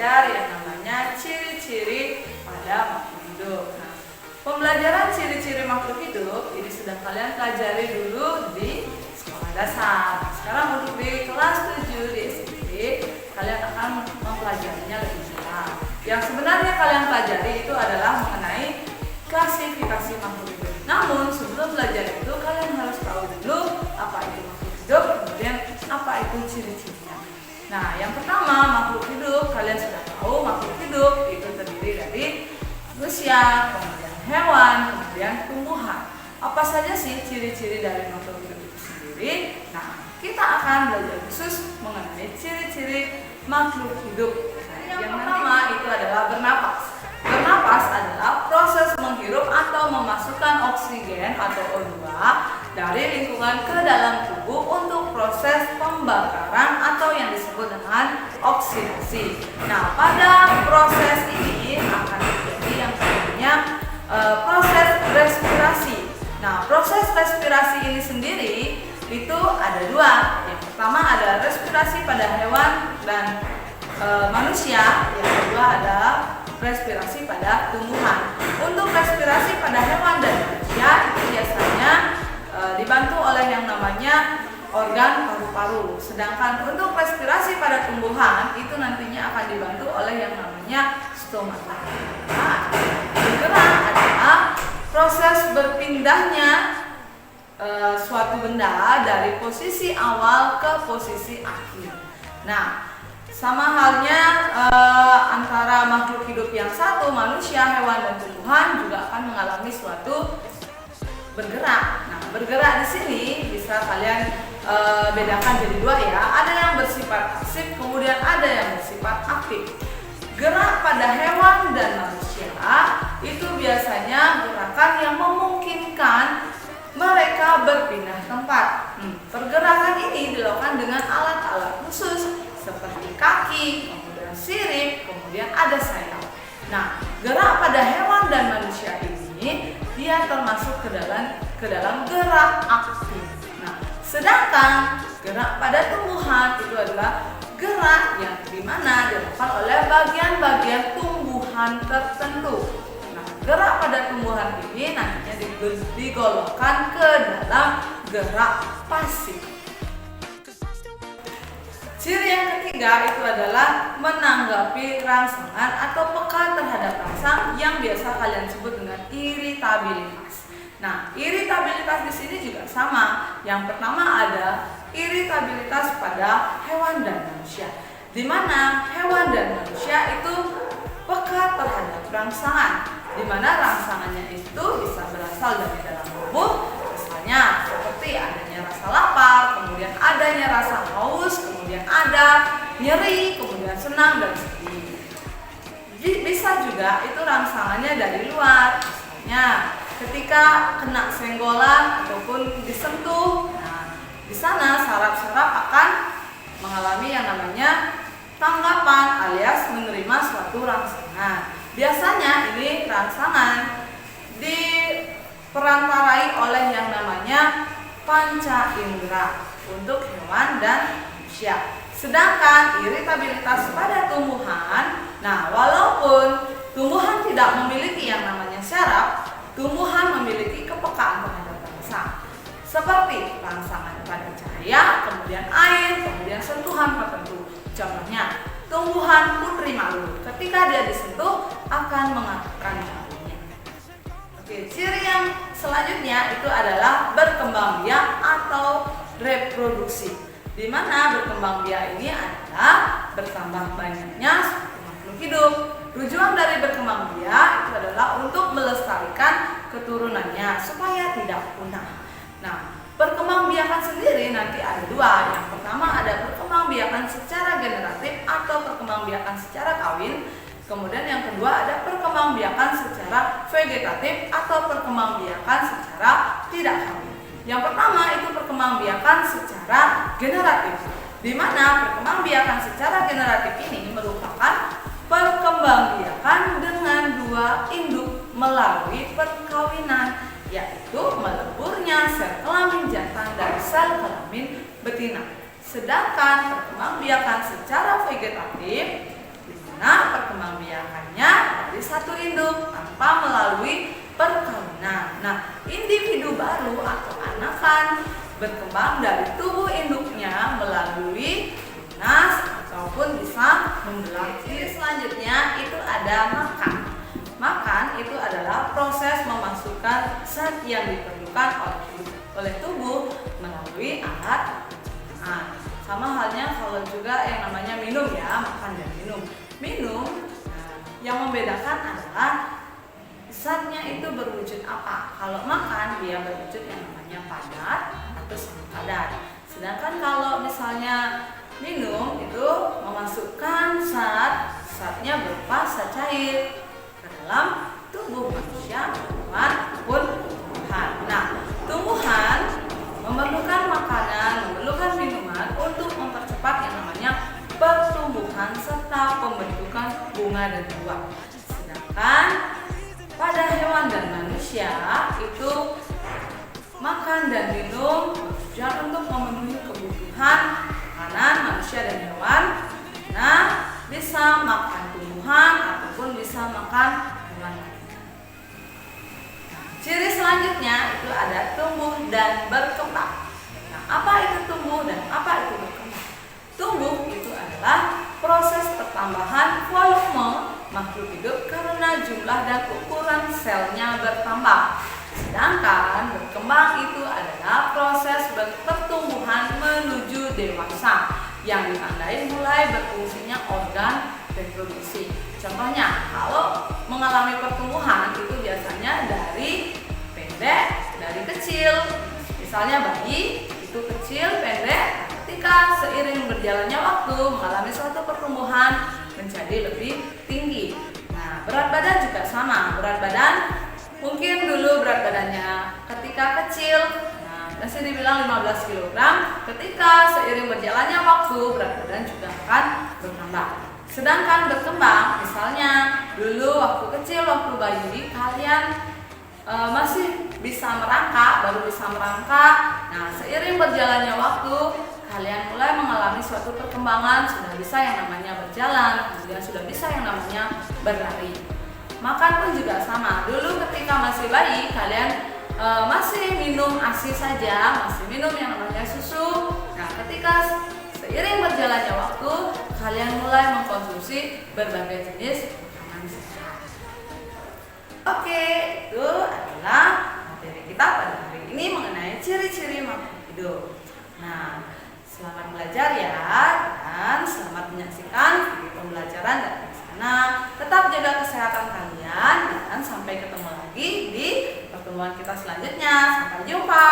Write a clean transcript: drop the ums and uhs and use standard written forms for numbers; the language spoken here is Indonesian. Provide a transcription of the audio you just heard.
belajar yang namanya ciri-ciri pada makhluk hidup. Nah, pembelajaran ciri-ciri makhluk hidup ini sudah kalian pelajari dulu di sekolah dasar. Sekarang untuk di kelas 7 di SMP, kalian akan mempelajarinya lebih jelas. Yang sebenarnya kalian pelajari itu adalah mengenai klasifikasi makhluk hidup. Namun sebelum belajar itu kalian harus tahu dulu apa itu makhluk hidup, kemudian apa itu ciri-cirinya. Nah, yang pertama makhluk hidup, kalian sudah tahu makhluk hidup itu terdiri dari manusia, kemudian hewan, kemudian tumbuhan. Apa saja sih ciri-ciri dari makhluk hidup itu sendiri? Nah, kita akan belajar khusus mengenai ciri-ciri makhluk hidup. Yang pertama itu adalah bernapas. Bernapas adalah proses menghirup atau memasukkan oksigen atau O2 dari lingkungan ke dalam tubuh untuk proses pembakaran atau yang disebut dengan oksidasi. Nah, pada proses ini akan terjadi yang namanya proses respirasi. Nah, proses respirasi ini sendiri itu ada dua. Yang pertama ada respirasi pada hewan dan manusia. Yang kedua adalah respirasi pada tumbuhan. Untuk respirasi pada hewan dan manusia itu biasanya dibantu oleh yang namanya organ paru-paru. Sedangkan untuk respirasi pada tumbuhan itu nantinya akan dibantu oleh yang namanya stomata. Nah, bergerak adalah proses berpindahnya suatu benda dari posisi awal ke posisi akhir. Nah, sama halnya antara makhluk hidup yang satu, manusia, hewan, dan tumbuhan juga akan mengalami suatu bergerak. Nah, bergerak di sini bisa kalian bedakan jadi dua ya. Ada yang bersifat pasif, kemudian ada yang bersifat aktif. Gerak pada hewan dan manusia itu biasanya gerakan yang memungkinkan mereka berpindah tempat. Pergerakan ini dilakukan dengan alat-alat khusus seperti kaki, kemudian sirip, kemudian ada sayap. Nah, gerak pada hewan dan manusia ini dia termasuk ke dalam gerak aktif. Nah, sedangkan gerak pada tumbuhan itu adalah gerak yang dimana dilakukan oleh bagian-bagian tumbuhan tertentu. Nah, gerak pada tumbuhan ini nantinya digolongkan ke dalam gerak pasif. Ciri yang ketiga itu adalah menanggapi rangsangan atau peka terhadap rangsang yang biasa kalian sebut dengan iritabilitas. Nah, iritabilitas di sini juga sama. Yang pertama ada iritabilitas pada hewan dan manusia, di mana hewan dan manusia itu peka terhadap rangsangan, di mana rangsangannya itu bisa berasal dari dalam tubuh, misalnya seperti adanya rasa lapar, kemudian adanya rasa haus, kemudian ada nyeri, kemudian senang dan sedih. Bisa juga itu rangsangannya dari luar, misalnya ketika kena senggolan ataupun disentuh. Nah, di sana saraf-saraf akan mengalami yang namanya tanggapan alias menerima suatu rangsangan. Biasanya ini rangsangan diperantarai oleh yang namanya panca indera untuk hewan dan manusia. Sedangkan iritabilitas pada tumbuhan, nah walaupun tumbuhan tidak memiliki yang namanya syaraf, tumbuhan memiliki kepekaan terhadap rangsang. Seperti rangsangan pada cahaya, kemudian air, kemudian sentuhan tertentu. Contohnya, tumbuhan putri malu ketika dia disentuh akan mengaktifkan daunnya. Oke, ciri yang selanjutnya itu adalah berkembang biak atau reproduksi, di mana berkembang biak ini adalah bertambah banyaknya suatu makhluk hidup. Tujuan dari berkembang biak itu adalah untuk melestarikan keturunannya supaya tidak punah. Nah, perkembangbiakan sendiri nanti ada dua. Yang pertama ada perkembangbiakan secara generatif atau perkembangbiakan secara kawin. Kemudian yang kedua ada perkembangbiakan secara vegetatif atau perkembangbiakan secara tidak kawin. Yang pertama itu perkembangbiakan secara generatif, di mana perkembangbiakan secara generatif ini merupakan perkembangbiakan dengan dua induk melalui perkawinan, yaitu meleburnya sel kelamin jantan dan sel kelamin betina. Sedangkan perkembangbiakan secara vegetatif, di mana satu induk tanpa melalui perkawinan. Nah, individu baru atau anakan berkembang dari tubuh induknya melalui tunas ataupun bisa membelah. Ciri selanjutnya itu ada makan. Makan itu adalah proses memasukkan zat yang diperlukan oleh tubuh melalui alat pencernaan. Sama halnya kalau juga yang namanya minum ya, makan dan minum. Minum, yang membedakan adalah zatnya itu berwujud apa. Kalau makan dia berwujud yang namanya padat atau semi padat. Sedangkan kalau misalnya minum itu memasukkan zatnya berupa zat cair ke dalam tubuh manusia, hewan maupun tumbuhan. Nah, tumbuhan memerlukan makanan, memerlukan minuman untuk mempercepat yang namanya pertumbuhan serta pembentukan bunga dan buah. Sedangkan pada hewan dan manusia itu makan dan minum bertujuan untuk memenuhi kebutuhan makanan manusia dan hewan. Nah, bisa makan tumbuhan ataupun bisa makan hewan lainnya. Ciri selanjutnya itu ada tumbuh dan berkembang. Nah, apa itu tumbuh dan apa itu berkembang? Tumbuh itu adalah proses pertambahan volume makhluk hidup karena jumlah dan ukuran selnya bertambah. Sedangkan berkembang itu adalah proses pertumbuhan menuju dewasa yang ditandai mulai berfungsinya organ reproduksi. Contohnya, kalau mengalami pertumbuhan itu biasanya dari pendek, dari kecil. Misalnya bayi itu kecil, pendek, ketika seiring berjalannya waktu mengalami suatu pertumbuhan menjadi lebih tinggi. Nah, berat badan juga sama. Berat badan mungkin dulu berat badannya ketika kecil, masih dibilang 15 kg, ketika seiring berjalannya waktu berat badan juga akan bertambah. Sedangkan berkembang, misalnya dulu waktu kecil, waktu bayi kalian masih bisa merangkak, baru bisa merangkak. Nah, seiring berjalannya waktu kalian mulai mengalami suatu perkembangan, sudah bisa yang namanya berjalan, kemudian sudah bisa yang namanya berlari. Makan pun juga sama. Dulu ketika masih bayi kalian masih minum ASI saja, masih minum yang namanya susu. Nah, ketika seiring berjalannya waktu, kalian mulai mengkonsumsi berbagai jenis makanan sehat. Oke, itu adalah materi kita pada hari ini mengenai ciri-ciri makhluk hidup. Nah, selamat belajar ya, dan selamat menyaksikan video pembelajaran dari sana. Tetap jaga kesehatan kalian, dan sampai ketemu lagi di pertemuan kita selanjutnya. Sampai jumpa.